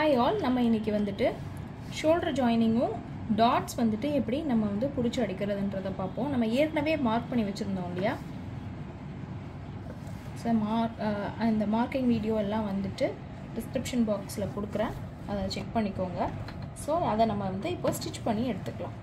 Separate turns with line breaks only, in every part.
Hi all, நம்ம இன்னைக்கு வந்துட்டு shoulder joining-உம் dots வந்துட்டு எப்படி நம்ம வந்து புடிச்சு அடிக்கிறதுன்றத பாப்போம். நம்ம ஏற்கனவே மார்க் பண்ணி வச்சிருந்தோம் இல்லையா? சோ அந்த மார்க்கிங் வீடியோ எல்லாம் வந்துட்டு description box-ல கொடுக்கிறேன். அதை செக் பண்ணிக்கோங்க. சோ அதை நம்ம வந்து இப்போ ஸ்டிட்ச் பண்ணி எடுத்துக்கலாம்.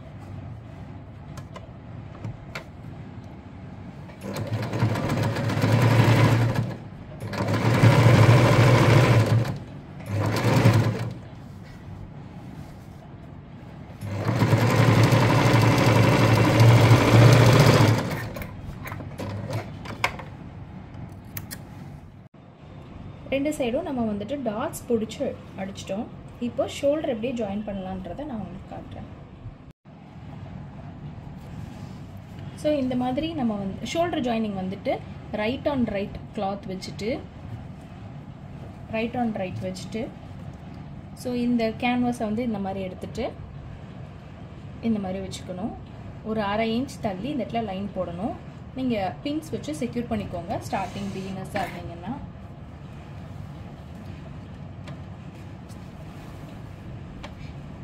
ரெண்டு சைடும் நம்ம வந்துட்டு டாட்ஸ் புடிச்சு அடிச்சிட்டோம். இப்போ ஷோல்டர் எப்படி ஜாயின் பண்ணலாம்ன்றதை நான் உங்களுக்கு காட்டுறேன். ஸோ இந்த மாதிரி நம்ம வந்து ஷோல்டர் ஜாயினிங் வந்துட்டு ரைட் ஆன் ரைட் கிளாத் வச்சுட்டு ஸோ இந்த கேன்வாஸை வந்து இந்த மாதிரி எடுத்துட்டு இந்த மாதிரி வச்சுக்கணும். ஒரு 1/2 இன்ச் தள்ளி இந்த இடத்துல லைன் போடணும். நீங்கள் பின்ஸ் வச்சு செக்யூர் பண்ணிக்கோங்க ஸ்டார்டிங் பிகினர்ஸாக இருந்தீங்கன்னா.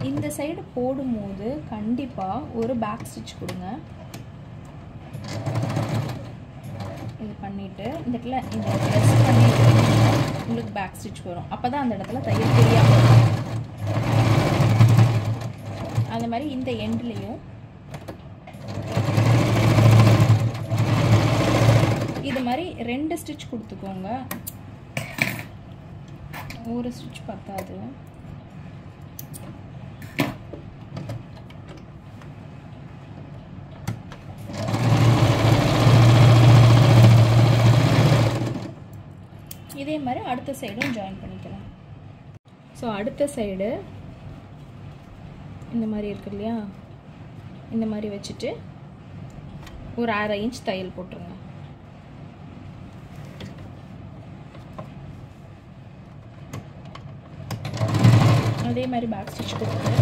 இந்த சைடு போடும்போது கண்டிப்பாக ஒரு பேக் ஸ்டிச் கொடுங்க. இது பண்ணிவிட்டு இந்த இடத்துல இந்த ப்ரெஸ் பண்ணி உங்களுக்கு பேக் ஸ்டிச் வரும். அப்போ தான் அந்த இடத்துல தையல் தெரியாமல் இருக்கும். அந்த மாதிரி இந்த எண்ட்லேயும் இது மாதிரி 2 ஸ்டிச் கொடுத்துக்கோங்க. ஒரு ஸ்டிச் பத்தாது. இதே மாதிரி அடுத்த சைடும் ஜாயின் பண்ணிக்கலாம். ஸோ அடுத்த சைடு இந்த மாதிரி இருக்கு இல்லையா, இந்த மாதிரி வச்சுட்டு ஒரு 1/2 இன்ச் தையல் போட்டுருங்க. அதே மாதிரி பேக் ஸ்டிச் கொடுத்து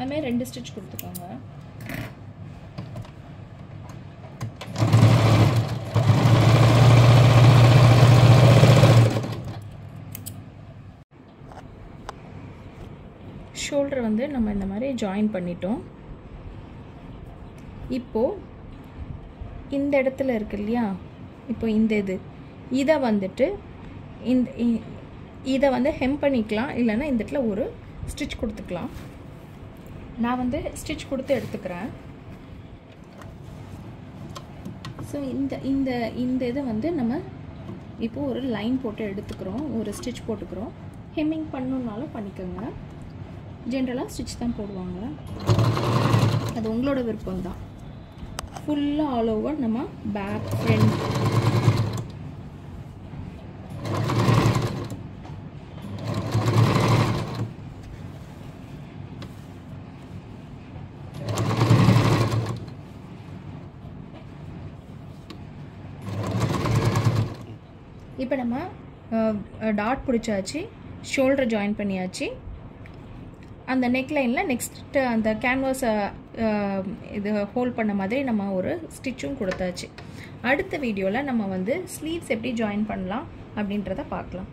அதுமாதிரி 2 ஸ்டிச் கொடுத்துக்கோங்க. ஷோல்டர் வந்து நம்ம இந்த மாதிரி ஜாயின் பண்ணிட்டோம். இப்போது இந்த இடத்துல இருக்கு இல்லையா, இப்போ இந்த இதை வந்துட்டு இதை வந்து ஹெம் பண்ணிக்கலாம். இல்லைன்னா இந்த இடத்துல ஒரு ஸ்டிச் கொடுத்துக்கலாம். நான் வந்து ஸ்டிச் கொடுத்து எடுத்துக்கிறேன். ஸோ இந்த இதை வந்து நம்ம இப்போ ஒரு லைன் போட்டு எடுத்துக்கிறோம், ஒரு ஸ்டிச் போட்டுக்கிறோம். ஹெம்மிங் பண்ணணுன்னாலும் பண்ணிக்கோங்க. ஜென்ரலாக ஸ்டிச் தான் போடுவாங்க, அது உங்களோட விருப்பம் தான். ஃபுல்லாக ஆல் ஓவர் நம்ம பேக் ஃப்ரண்ட் இப்போ நம்ம டாட் பிடிச்சாச்சு, ஷோல்டர் ஜாயின் பண்ணியாச்சு. அந்த நெக் லைனில் நெக்ஸ்ட்டு அந்த கேன்வாஸை இது ஹோல்ட் பண்ண மாதிரி நம்ம ஒரு ஸ்டிச்சும் கொடுத்தாச்சு. அடுத்த வீடியோவில் நம்ம வந்து ஸ்லீவ்ஸ் எப்படி ஜாயின் பண்ணலாம் அப்படின்றத பார்க்கலாம்.